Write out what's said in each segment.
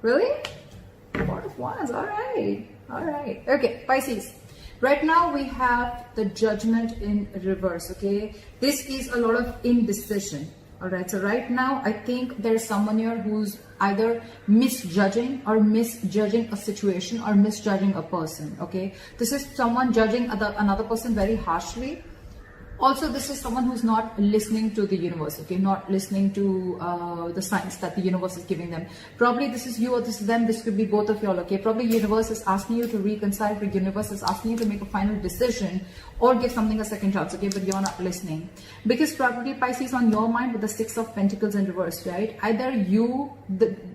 Really? Four of Wands. All right. All right. Okay, Pisces. Right now we have the Judgment in reverse. Okay, this is a lot of indecision. All right, so right now I think there's someone here who's either misjudging a situation or misjudging a person. Okay, this is someone judging another person very harshly. Also, this is someone who's not listening to the universe, okay, not listening to the signs that the universe is giving them. Probably this is you or this is them, this could be both of y'all, okay. Probably universe is asking you to reconcile, the universe is asking you to make a final decision or give something a second chance, okay, but you're not listening. Because probably Pisces on your mind with the Six of Pentacles in reverse, right? Either you're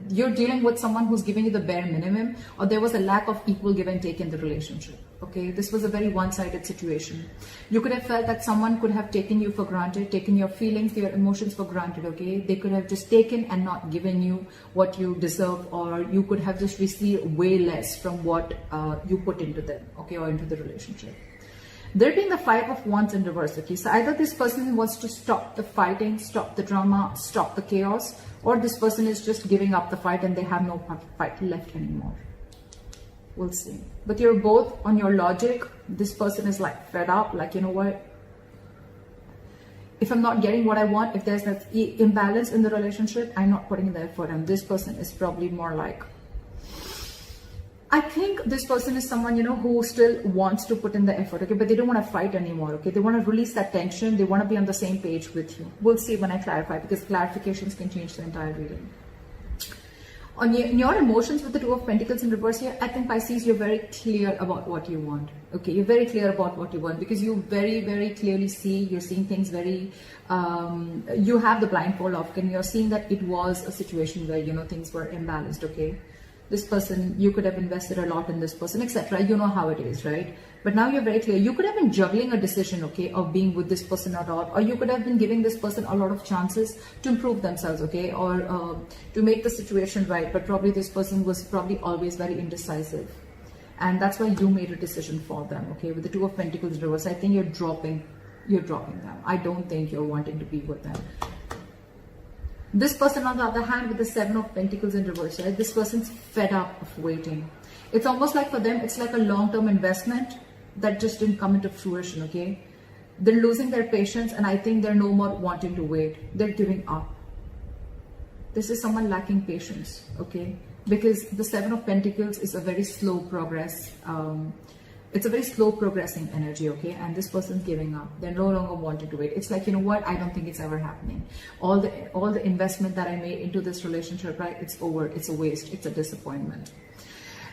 dealing with someone who's giving you the bare minimum, or there was a lack of equal give and take in the relationship. Okay, this was a very one-sided situation. You could have felt that someone could have taken you for granted, taken your feelings, your emotions for granted, okay? They could have just taken and not given you what you deserve, or you could have just received way less from what you put into them, okay, or into the relationship. There being the Five of Wands in reverse, okay? So either this person wants to stop the fighting, stop the drama, stop the chaos, or this person is just giving up the fight and they have no fight left anymore. We'll see. But you're both on your logic. This person is like fed up, like, you know what? If I'm not getting what I want, if there's that imbalance in the relationship, I'm not putting in the effort. And this person is probably more like, I think this person is someone, you know, who still wants to put in the effort, okay, but they don't want to fight anymore, okay? They want to release that tension. They want to be on the same page with you. We'll see when I clarify, because clarifications can change the entire reading. On your emotions with the Two of Pentacles in reverse here, I think Pisces, you're very clear about what you want. Okay, you're very clear about what you want, because you very, very clearly see, you're seeing things very, you have the blindfold off, and you're seeing that it was a situation where, you know, things were imbalanced, okay? This person, you could have invested a lot in this person, etc. You know how it is, right? But now you're very clear. You could have been juggling a decision, okay, of being with this person or not, or you could have been giving this person a lot of chances to improve themselves, okay, or to make the situation right. But probably this person was probably always very indecisive, and that's why you made a decision for them, okay? With the Two of Pentacles reverse, I think you're dropping them. I don't think you're wanting to be with them. This person, on the other hand, with the Seven of Pentacles in reverse, right? This person's fed up of waiting. It's almost like for them, it's like a long-term investment that just didn't come into fruition, okay? They're losing their patience, and I think they're no more wanting to wait. They're giving up. This is someone lacking patience, okay? Because the Seven of Pentacles is a very slow progress. It's a very slow progressing energy, okay? And this person's giving up. They're no longer wanting to wait. It's like, you know what? I don't think it's ever happening. All the investment that I made into this relationship, right? It's over. It's a waste. It's a disappointment.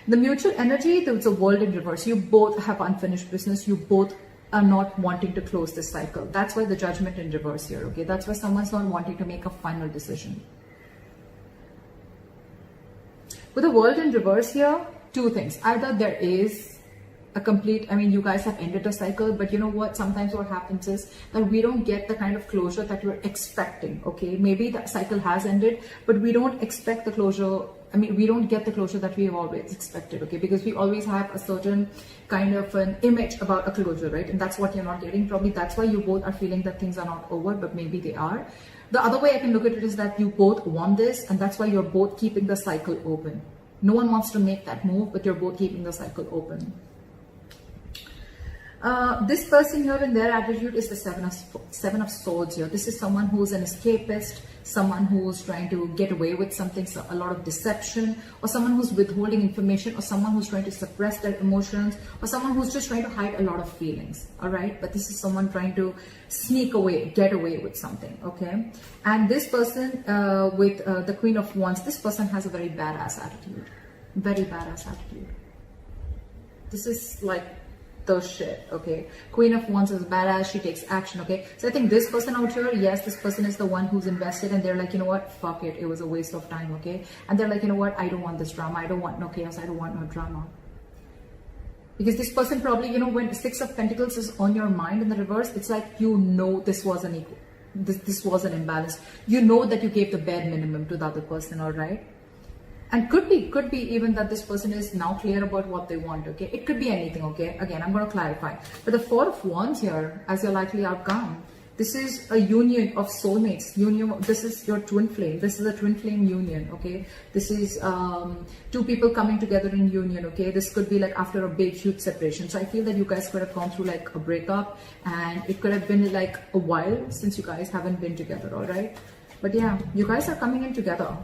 The mutual energy, there's a World in reverse. You both have unfinished business. You both are not wanting to close this cycle. That's why the Judgment in reverse here, okay? That's why someone's not wanting to make a final decision. With the World in reverse here, two things. Either there is a complete, I mean, you guys have ended a cycle, but you know what? Sometimes what happens is that we don't get the kind of closure that we're expecting, okay? Maybe that cycle has ended, but we don't expect the closure. I mean, we don't get the closure that we have always expected, okay? Because we always have a certain kind of an image about a closure, right? And that's what you're not getting. Probably that's why you both are feeling that things are not over, but maybe they are. The other way I can look at it is that you both want this, and that's why you're both keeping the cycle open. No one wants to make that move, but you're both keeping the cycle open. This person here, in their attitude, is the Seven of Swords here. This is someone who's an escapist, someone who's trying to get away with something, so a lot of deception, or someone who's withholding information, or someone who's trying to suppress their emotions, or someone who's just trying to hide a lot of feelings, all right? But this is someone trying to sneak away, get away with something, okay? And this person with the Queen of Wands, this person has a very badass attitude, very badass attitude. This is like the shit, okay? Queen of Wands is badass. She takes action, okay? So I think this person out here, yes, this person is the one who's invested, and they're like, you know what? Fuck it. It was a waste of time, okay? And they're like, you know what? I don't want this drama. I don't want no chaos. I don't want no drama. Because this person probably, you know, when Six of Pentacles is on your mind in the reverse, it's like, you know, this was an equal. This was an imbalance. You know that you gave the bare minimum to the other person, all right? And could be even that this person is now clear about what they want, okay? It could be anything, okay? Again, I'm going to clarify. But the Four of Wands here, as your likely outcome, This is a union of soulmates. This is your twin flame. This is a twin flame union, okay? This is two people coming together in union, okay? This could be like after a big, huge separation. So I feel that you guys could have gone through like a breakup, and it could have been like a while since you guys haven't been together, all right? But yeah, you guys are coming in together.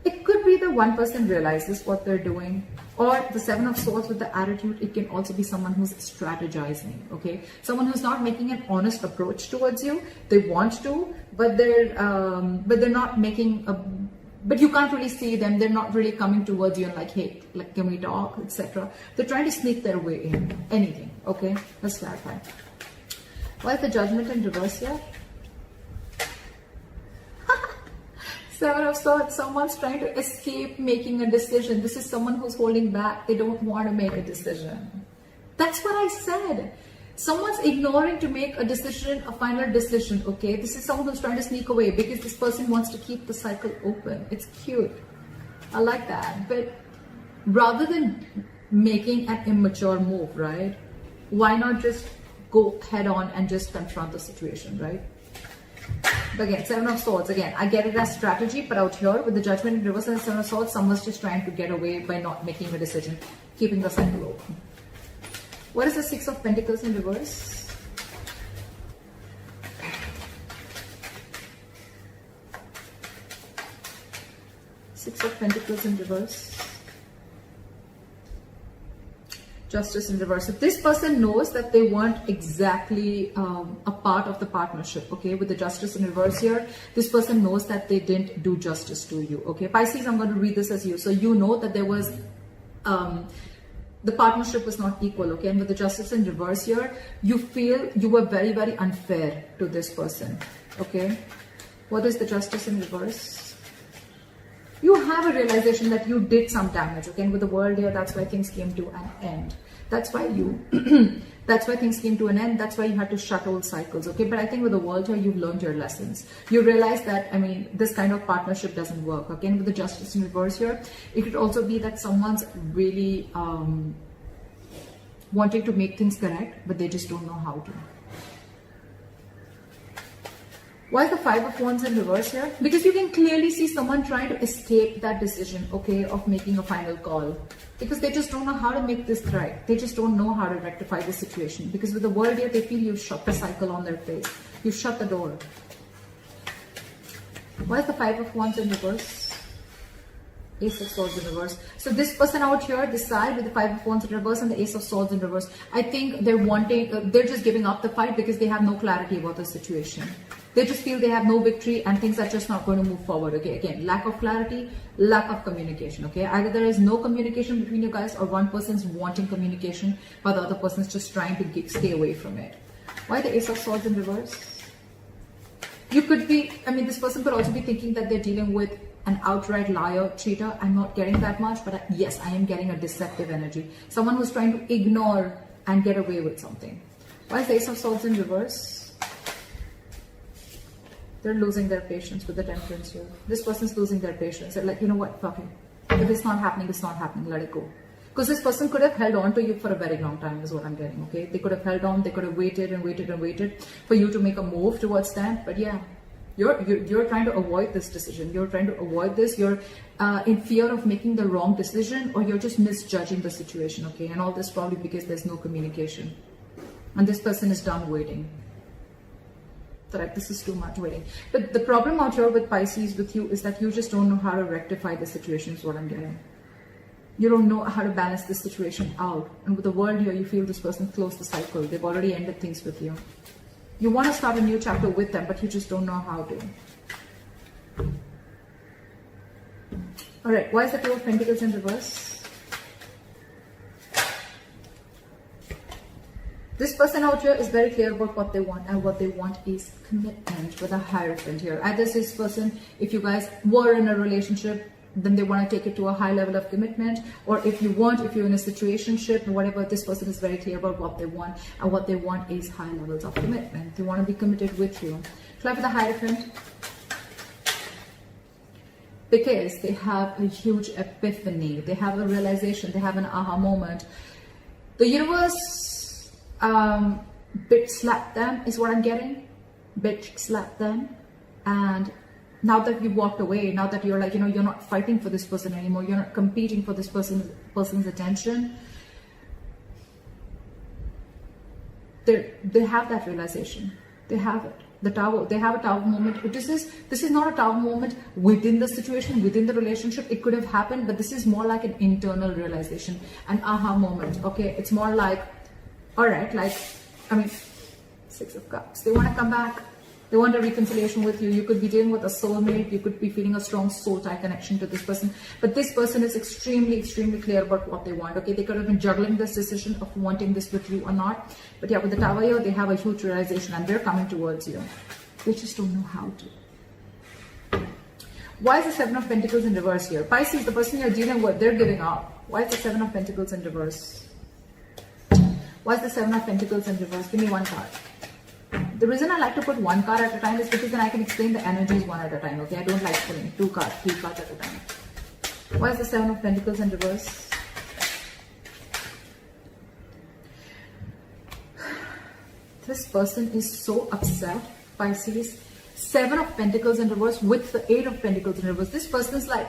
It could be the one person realizes what they're doing, or the Seven of Swords with the attitude. It can also be someone who's strategizing, okay? Someone who's not making an honest approach towards you. They want to, but they're not making a, but you can't really see them. They're not really coming towards you and like, hey, like, can we talk, etc. They're trying to sneak their way in. Anything, okay? Let's clarify. Why is the Judgment in reverse here? Seven of Swords, someone's trying to escape making a decision. This is someone who's holding back. They don't want to make a decision. That's what I said. Someone's ignoring to make a decision, a final decision, okay? This is someone who's trying to sneak away because this person wants to keep the cycle open. It's cute. I like that. But rather than making an immature move, right? Why not just go head on and just confront the situation, right? But again, Seven of Swords, again, I get it as strategy, but out here with the Judgment in reverse and Seven of Swords, someone's just trying to get away by not making a decision, keeping the cycle open. What is the Six of Pentacles in reverse? Six of Pentacles in reverse. Justice in reverse. So this person knows that they weren't exactly a part of the partnership, okay? With the Justice in reverse here, this person knows that they didn't do justice to you, okay? Pisces, I'm going to read this as you. So you know that there was, the partnership was not equal, okay? And with the Justice in reverse here, you feel you were very, very unfair to this person, okay? What is the Justice in reverse? You have a realization that you did some damage, okay? And with the World here, that's why things came to an end. That's why that's why things came to an end. That's why you had to shut old cycles, okay? But I think with the World here, you've learned your lessons. You realize that, I mean, this kind of partnership doesn't work, okay? And with the Justice in reverse here, it could also be that someone's really wanting to make things correct, but they just don't know how to. Why is the Five of Wands in reverse here? Because you can clearly see someone trying to escape that decision, okay, of making a final call. Because they just don't know how to make this right. They just don't know how to rectify the situation. Because with the World here, they feel you've shut the cycle on their face. You've shut the door. Why is the Five of Wands in reverse? Ace of Swords in reverse. So this person out here, this side with the Five of Wands in reverse and the Ace of Swords in reverse, I think they're wanting, they're just giving up the fight because they have no clarity about the situation. They just feel they have no victory and things are just not going to move forward, okay? Again, lack of clarity, lack of communication, okay? Either there is no communication between you guys, or one person's wanting communication while the other person's just trying to stay away from it. Why the Ace of Swords in reverse? You could be, I mean, this person could also be thinking that they're dealing with an outright liar, cheater. I'm not getting that much, but yes, I am getting a deceptive energy. Someone who's trying to ignore and get away with something. Why is the Ace of Swords in reverse? They're losing their patience with the Temperance here. This person's losing their patience. They're like, you know what, fuck it. If it's not happening, it's not happening. Let it go. Because this person could have held on to you for a very long time is what I'm getting, okay? They could have held on. They could have waited and waited and waited for you to make a move towards them. But yeah, you're trying to avoid this decision. You're trying to avoid this. You're in fear of making the wrong decision, or you're just misjudging the situation, okay? And all this probably because there's no communication. And this person is done waiting. Correct, this is too much waiting. But the problem out here with Pisces, with you, is that you just don't know how to rectify the situation is what I'm getting. You don't know how to balance this situation out. And with the World here, you feel this person closed the cycle. They've already ended things with you. You want to start a new chapter with them, but you just don't know how to. Alright, why is the Two of Pentacles in reverse? This person out here is very clear about what they want, and what they want is commitment with a Hierophant here. Either this person, if you guys were in a relationship, then they want to take it to a high level of commitment, or if you're in a situationship or whatever, this person is very clear about what they want, and what they want is high levels of commitment. They want to be committed with you. Fly for the Hierophant. Because they have a huge epiphany, they have a realization, they have an aha moment. The universe, Bitch slap them is what I'm getting. Bitch slap them. And now that you've walked away, now that you're like, you're not fighting for this person anymore, you're not competing for this person's attention, they have that realization. They have it. The tower, they have a tower moment. This is not a tower moment within the situation, within the relationship. It could have happened, but this is more like an internal realization, an aha moment. Okay, it's more like, all right, like, I mean, Six of Cups. They want to come back. They want a reconciliation with you. You could be dealing with a soulmate. You could be feeling a strong soul tie connection to this person. But this person is extremely, extremely clear about what they want. Okay, they could have been juggling this decision of wanting this with you or not. But yeah, with the Tower here, they have a huge realization and they're coming towards you. They just don't know how to. Why is the Seven of Pentacles in reverse here? Pisces, the person you're dealing with, they're giving up. Why is the Seven of Pentacles in reverse? Why is the Seven of Pentacles in reverse? Give me one card. The reason I like to put one card at a time is because then I can explain the energies one at a time, okay? I don't like putting two cards, three cards at a time. Why is the Seven of Pentacles in reverse? This person is so upset, Pisces. Seven of Pentacles in reverse with the Eight of Pentacles in reverse. This person is like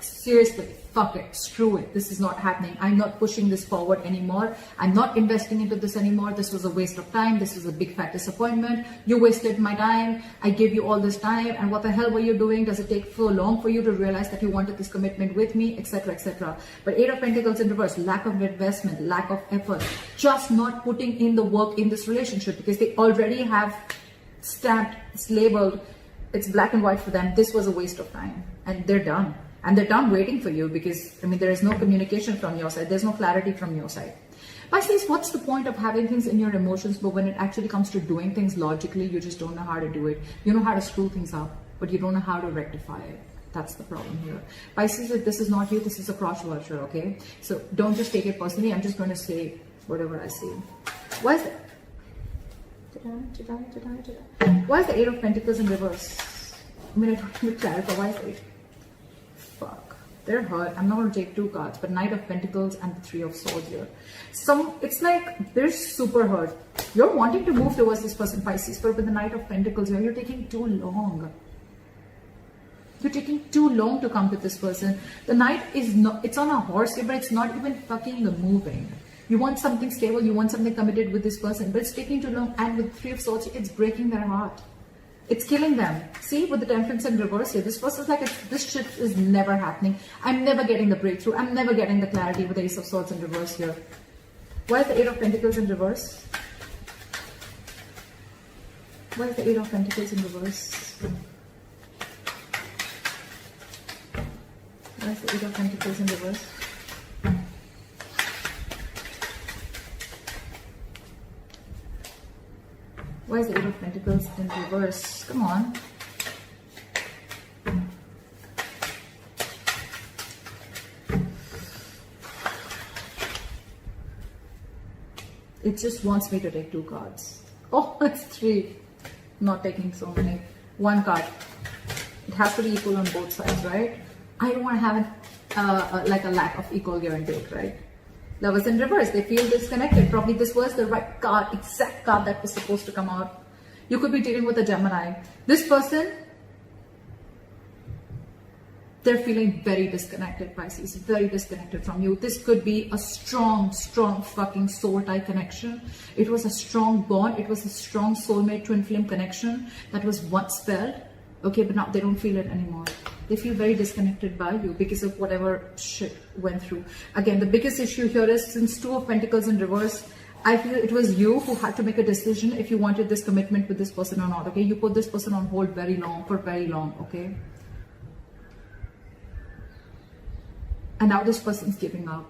seriously, fuck it, screw it. This is not happening. I'm not pushing this forward anymore. I'm not investing into this anymore. This was a waste of time. This was a big fat disappointment. You wasted my time. I gave you all this time. And what the hell were you doing? Does it take so long for you to realize that you wanted this commitment with me, etc., etc.? But Eight of Pentacles in reverse, lack of investment, lack of effort, just not putting in the work in this relationship because they already have stamped, it's labeled, it's black and white for them. This was a waste of time and they're done. And they're done waiting for you because, I mean, there is no communication from your side. There's no clarity from your side. Pisces, what's the point of having things in your emotions, but when it actually comes to doing things logically, you just don't know how to do it. You know how to screw things up, but you don't know how to rectify it. That's the problem here. Pisces, if this is not you, this is a cross watcher, okay? So don't just take it personally. I'm just going to say whatever I see. Why is that? Why is the Eight of Pentacles in reverse? I mean, I don't need to clarify. Why is the Eight? Fuck, they're hurt. I'm not going to take two cards, but Knight of Pentacles and the Three of Swords here. It's like they're super hurt. You're wanting to move towards this person, Pisces, but with the Knight of Pentacles here, you're taking too long. You're taking too long to come to this person. The Knight is not, it's on a horse here, but it's not even fucking moving. You want something stable, you want something committed with this person, but it's taking too long. And with Three of Swords, it's breaking their heart. It's killing them. See, with the Temperance in reverse here, this person's like, this shit is never happening. I'm never getting the breakthrough. I'm never getting the clarity with the Ace of Swords in reverse here. Why is the Eight of Pentacles in reverse? Why is the Eight of Pentacles in reverse? Why is the Eight of Pentacles in reverse? Why is the Eight of Pentacles in reverse? Come on. It just wants me to take two cards. Oh, it's three. Not taking so many. One card. It has to be equal on both sides, right? I don't want to have like a lack of equal give and take, right? Lovers in reverse, they feel disconnected. Probably this was the right card, exact card that was supposed to come out. You could be dealing with a Gemini. This person, they're feeling very disconnected, Pisces, very disconnected from you. This could be a strong, strong fucking soul tie connection. It was a strong bond. It was a strong soulmate twin flame connection that was once felt. Okay, but now they don't feel it anymore. They feel very disconnected by you because of whatever shit went through. Again, the biggest issue here is since Two of Pentacles in reverse, I feel it was you who had to make a decision if you wanted this commitment with this person or not, okay? You put this person on hold for very long, okay? And now this person's giving up.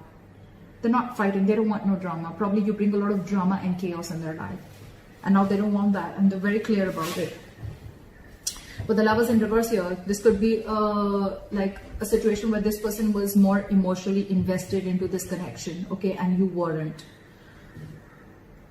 They're not fighting. They don't want no drama. Probably you bring a lot of drama and chaos in their life. And now they don't want that. And they're very clear about it. But the Lovers in reverse here, this could be like a situation where this person was more emotionally invested into this connection, okay, and you weren't.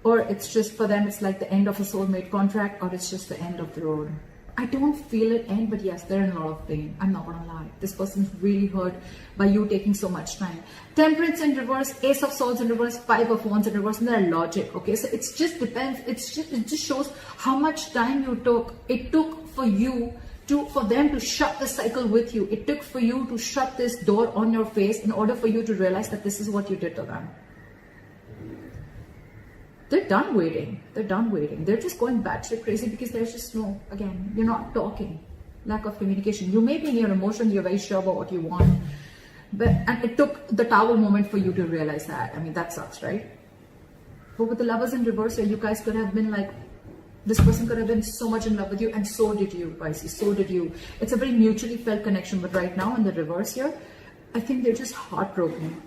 Or it's just for them, it's like the end of a soulmate contract, or it's just the end of the road. I don't feel it end, but yes, they're in a lot of pain. I'm not gonna lie. This person's really hurt by you taking so much time. Temperance in reverse, Ace of Swords in reverse, Five of Wands in reverse, and their logic. Okay, so it just depends. It just shows how much time it took for you for them to shut the cycle with you. It took for you to shut this door on your face in order for you to realize that this is what you did to them. They're done waiting. They're done waiting. They're just going batshit crazy because there's just no, again, you're not talking. Lack of communication. You may be in your emotions, you're very sure about what you want. And it took the Tower moment for you to realize that. I mean, that sucks, right? But with the Lovers in reverse here, you guys could have been like, this person could have been so much in love with you, and so did you, Pisces, so did you. It's a very mutually felt connection, but right now in the reverse here, I think they're just heartbroken.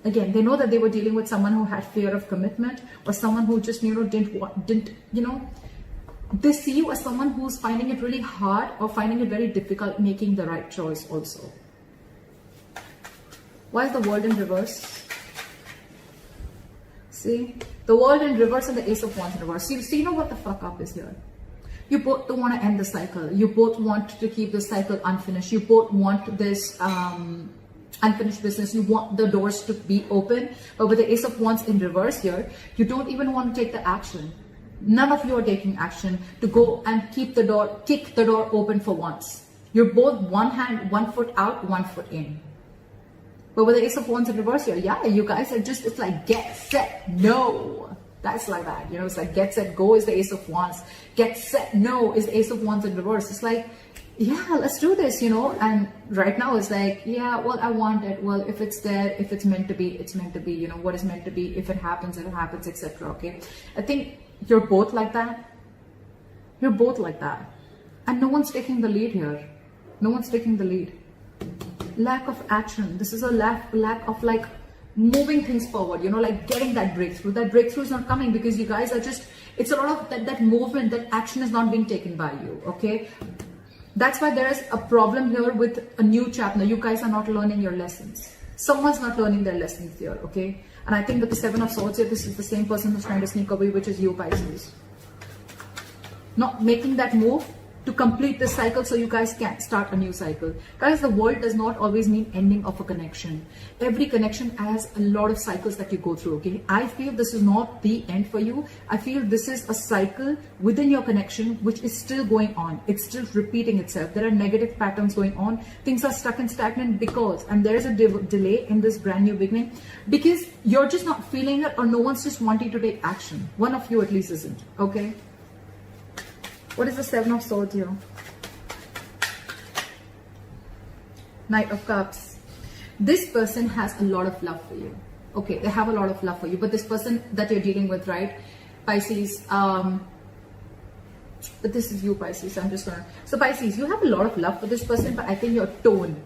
Again, they know that they were dealing with someone who had fear of commitment, or someone who just, they see you as someone who's finding it really hard or finding it very difficult making the right choice also. Why is the World in reverse? See, the World in reverse and the Ace of Wands in reverse. So you know what the fuck up is here. You both don't want to end the cycle. You both want to keep the cycle unfinished. You both want this unfinished business. You want the doors to be open. But with the Ace of Wands in reverse here, you don't even want to take the action. None of you are taking action to go and kick the door open for once. You're both one foot out, 1 foot in. But with the Ace of Wands in reverse here, yeah, you guys are just, it's like get, set, no. That's like that, it's like get, set, go is the Ace of Wands. Get, set, no is the Ace of Wands in reverse. It's like, yeah, let's do this, and right now it's like, yeah, well, I want it. Well, if it's there, if it's meant to be, it's meant to be, what is meant to be. If it happens, etc. Okay. I think you're both like that. You're both like that. And no one's taking the lead here. No one's taking the lead. Lack of action. This is a lack of like moving things forward, like getting that breakthrough. That breakthrough is not coming because you guys are just, it's a lot of that movement, that action is not being taken by you. Okay. That's why there is a problem here with a new chapter. You guys are not learning your lessons. Someone's not learning their lessons here, okay? And I think that the Seven of Swords here, this is the same person who's trying to sneak away, which is you, Pisces. Not making that move to complete this cycle so you guys can start a new cycle. Guys, the world does not always mean ending of a connection. Every connection has a lot of cycles that you go through, okay? I feel this is not the end for you. I feel this is a cycle within your connection which is still going on. It's still repeating itself. There are negative patterns going on. Things are stuck and stagnant and there is a delay in this brand new beginning because you're just not feeling it, or no one's just wanting to take action. One of you at least isn't, okay? What is the Seven of Swords here? Knight of Cups. This person has a lot of love for you. Okay, they have a lot of love for you. But this person that you're dealing with, right? Pisces, but this is you, Pisces. I'm just gonna... So Pisces, you have a lot of love for this person, but I think you're torn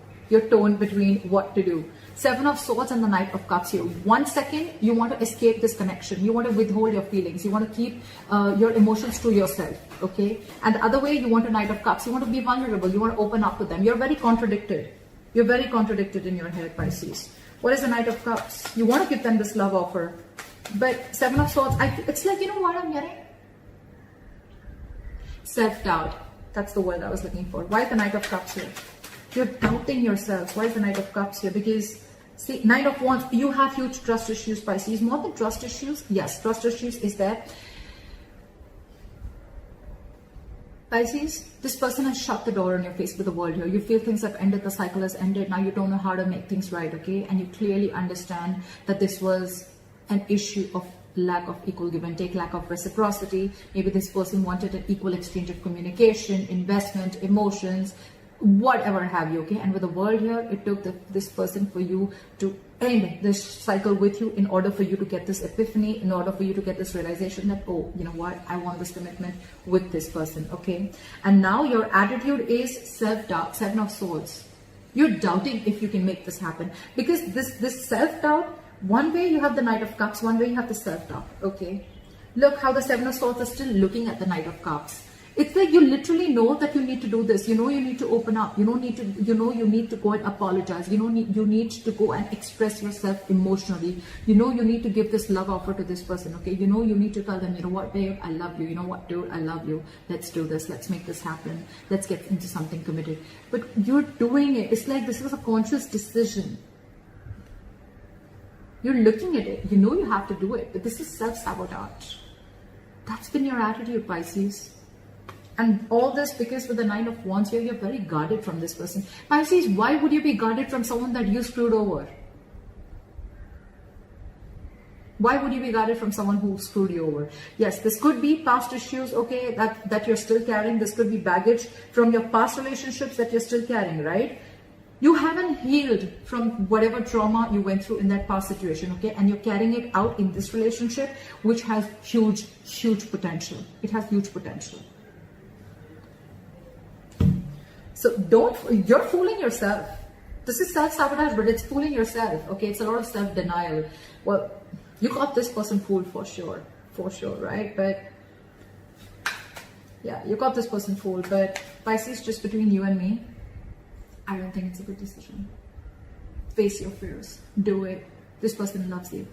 between what to do. Seven of Swords and the Knight of Cups here. 1 second, you want to escape this connection. You want to withhold your feelings. You want to keep your emotions to yourself, okay? And the other way, you want a Knight of Cups. You want to be vulnerable. You want to open up with them. You're very contradicted. You're very contradicted in your head, Pisces. What is the Knight of Cups? You want to give them this love offer. But Seven of Swords, it's like, what I'm getting? Self-doubt. That's the word I was looking for. Why is the Knight of Cups here? You're doubting yourself. Why is the Knight of Cups here? Because, see, Knight of Wands, you have huge trust issues, Pisces. More than trust issues, yes, trust issues is there. Pisces, this person has shut the door on your face with the world here. You feel things have ended, the cycle has ended. Now you don't know how to make things right, okay? And you clearly understand that this was an issue of lack of equal give and take, lack of reciprocity. Maybe this person wanted an equal exchange of communication, investment, emotions, whatever have you, okay? And with the world here, it took this person for you to end this cycle with you in order for you to get this epiphany, in order for you to get this realization that, oh, you know what, I want this commitment with this person, okay? And now your attitude is self-doubt, Seven of Swords. You're doubting if you can make this happen because this self-doubt, one way you have the Knight of Cups, one way you have the self-doubt, okay? Look how the Seven of Swords is still looking at the Knight of Cups. It's like you literally know that you need to do this. You know you need to open up. You need to go and apologize. You need to go and express yourself emotionally. You need to give this love offer to this person, okay? You need to tell them, you know what, babe, I love you. You know what, dude, I love you. Let's do this. Let's make this happen. Let's get into something committed. But you're doing it. It's like this is a conscious decision. You're looking at it. You know you have to do it. But this is self-sabotage. That's been your attitude, Pisces. And all this because with the 9 of Wands here, you're very guarded from this person. Pisces, why would you be guarded from someone that you screwed over? Why would you be guarded from someone who screwed you over? Yes, this could be past issues, okay, that you're still carrying. This could be baggage from your past relationships that you're still carrying, right? You haven't healed from whatever trauma you went through in that past situation, okay? And you're carrying it out in this relationship, which has huge, huge potential. It has huge potential. So you're fooling yourself. This is self-sabotage, but it's fooling yourself, okay? It's a lot of self-denial. Well, you got this person fooled for sure, right? But yeah, you got this person fooled. But Pisces, just between you and me, I don't think it's a good decision. Face your fears. Do it. This person loves you.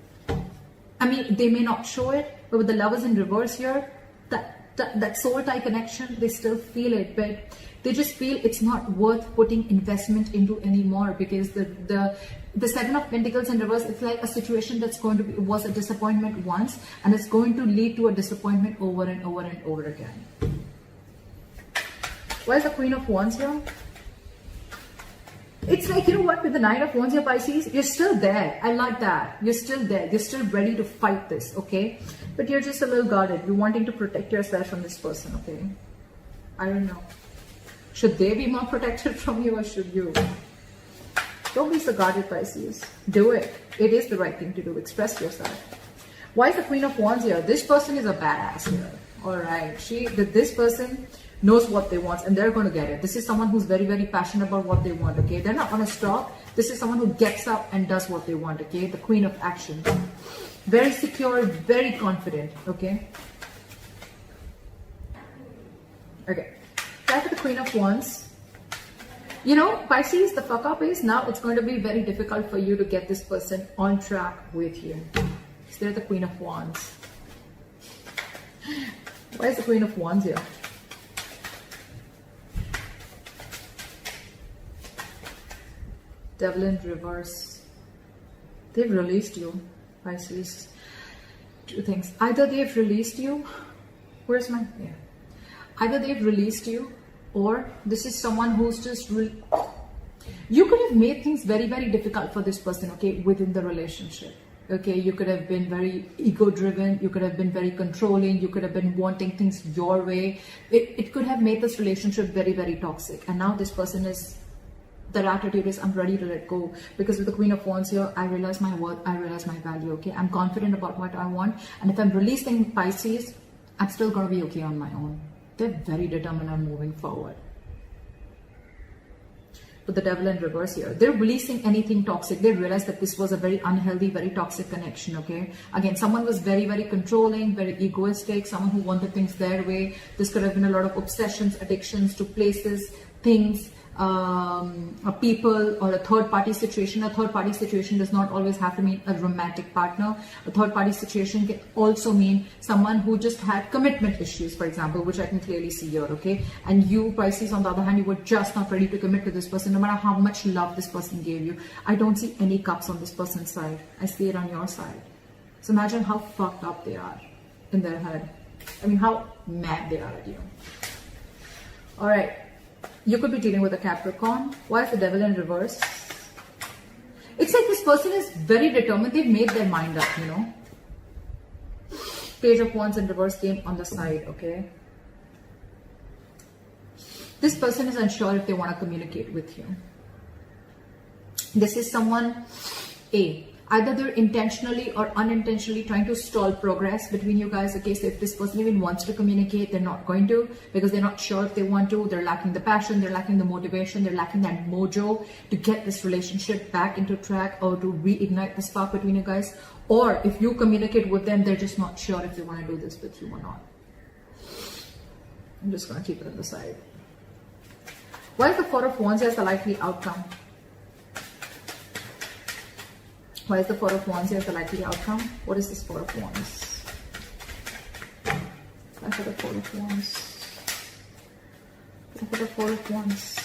I mean, they may not show it, but with the Lovers in reverse here, that soul tie connection, they still feel it, but they just feel it's not worth putting investment into anymore, because the 7 of Pentacles in reverse, it's like a situation that's going to be, was a disappointment once, and it's going to lead to a disappointment over and over and over again. Why is the Queen of Wands here? It's like, you know what, with the 9 of Wands here, Pisces, you're still there. I like that. You're still there. You're still ready to fight this, okay? But you're just a little guarded. You're wanting to protect yourself from this person, okay? I don't know. Should they be more protected from you, or should you? Don't be so guarded, Pisces. Do it. It is the right thing to do. Express yourself. Why is the Queen of Wands here? This person is a badass here. Alright. This person knows what they want, and they're going to get it. This is someone who's very, very passionate about what they want, okay? They're not going to stop. This is someone who gets up and does what they want, okay? The Queen of Action. Very secure, very confident, okay? Okay. Back to the Queen of Wands. You know, Pisces, the fuck up is now it's going to be very difficult for you to get this person on track with you. So they're the Queen of Wands. Why is the Queen of Wands here? Devil in reverse. They've released you, Pisces. Two things. Either they've released you. Where's my... Yeah. Either they've released you, or this is someone who's just... You could have made things very, very difficult for this person, okay, within the relationship. Okay, you could have been very ego-driven. You could have been very controlling. You could have been wanting things your way. It could have made this relationship very, very toxic. And now this person is... Their attitude is, I'm ready to let go, because with the Queen of Wands here, I realize my worth, I realize my value, okay? I'm confident about what I want, and if I'm releasing Pisces, I'm still going to be okay on my own. They're very determined on moving forward. With the Devil in reverse here, they're releasing anything toxic. They realize that this was a very unhealthy, very toxic connection, okay? Again, someone was very, very controlling, very egoistic, someone who wanted things their way. This could have been a lot of obsessions, addictions to places, things, a people, or a third-party situation. A third-party situation does not always have to mean a romantic partner. A third-party situation can also mean someone who just had commitment issues, for example, which I can clearly see here, okay? And you, Pisces, on the other hand, you were just not ready to commit to this person, no matter how much love this person gave you. I don't see any cups on this person's side. I see it on your side. So imagine how fucked up they are in their head. I mean, how mad they are at you. All right. You could be dealing with a Capricorn. Why is the Devil in reverse? It's like this person is very determined. They've made their mind up, you know. Page of Wands in reverse came on the side, okay. This person is unsure if they want to communicate with you. This is someone, either they're intentionally or unintentionally trying to stall progress between you guys. Okay, so if this person even wants to communicate, they're not going to, because they're not sure if they want to. They're lacking the passion, they're lacking the motivation, they're lacking that mojo to get this relationship back into track, or to reignite the spark between you guys. Or if you communicate with them, they're just not sure if they want to do this with you or not. I'm just going to keep it on the side. Why is the Four of Wands as the likely outcome? Why is the Four of Wands as the likely outcome? What is this Four of Wands? Why for the Four of Wands? Why for the Four of Wands?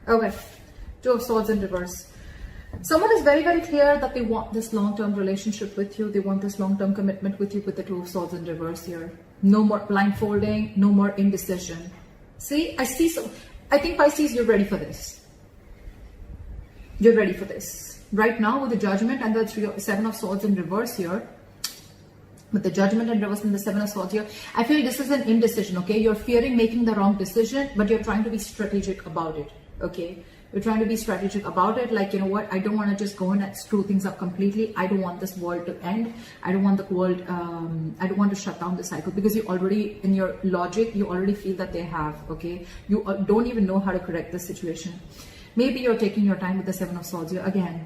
Okay, Two of Swords in reverse. Someone is very, very clear that they want this long-term relationship with you. They want this long-term commitment with you with the Two of Swords in reverse here. No more blindfolding, no more indecision. See, I think Pisces, you're ready for this. You're ready for this. Right now with the Judgment and the Seven of Swords in reverse here, with the Judgment in reverse and the Seven of Swords here, I feel this is an indecision, okay? You're fearing making the wrong decision, but you're trying to be strategic about it, okay? You're trying to be strategic about it, like, you know what, I don't want to just go in and screw things up completely. I don't want this world to end. I don't want the world, I don't want to shut down the cycle, because you already, in your logic, you already feel that they have, okay? You don't even know how to correct the situation. Maybe you're taking your time with the Seven of Swords here. Again,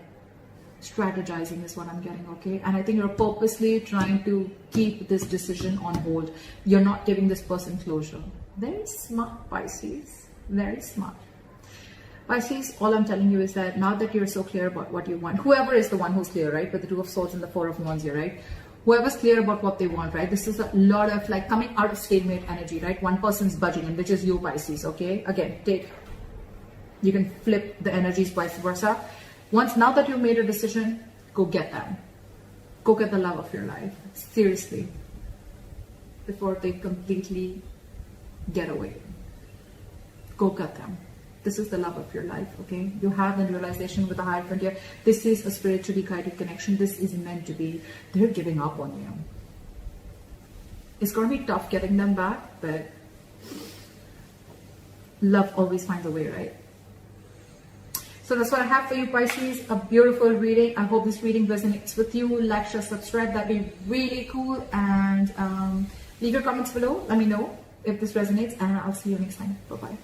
strategizing is what I'm getting, okay? And I think you're purposely trying to keep this decision on hold. You're not giving this person closure. Very smart, Pisces. Very smart. Pisces, all I'm telling you is that now that you're so clear about what you want, whoever is the one who's clear, right? With the Two of Swords and the Four of Wands here, right? Whoever's clear about what they want, right? This is a lot of like coming out of stalemate energy, right? One person's budging in, which is you, Pisces, okay? Again, you can flip the energies vice versa. Now that you've made a decision, go get them. Go get the love of your life. Seriously. Before they completely get away. Go get them. This is the love of your life, okay? You have the realization with the higher frontier. This is a spiritually guided connection. This is meant to be. They're giving up on you. It's going to be tough getting them back, but love always finds a way, right? So that's what I have for you, Pisces. A beautiful reading. I hope this reading resonates with you. Like, share, subscribe. That'd be really cool. And leave your comments below. Let me know if this resonates. And I'll see you next time. Bye-bye.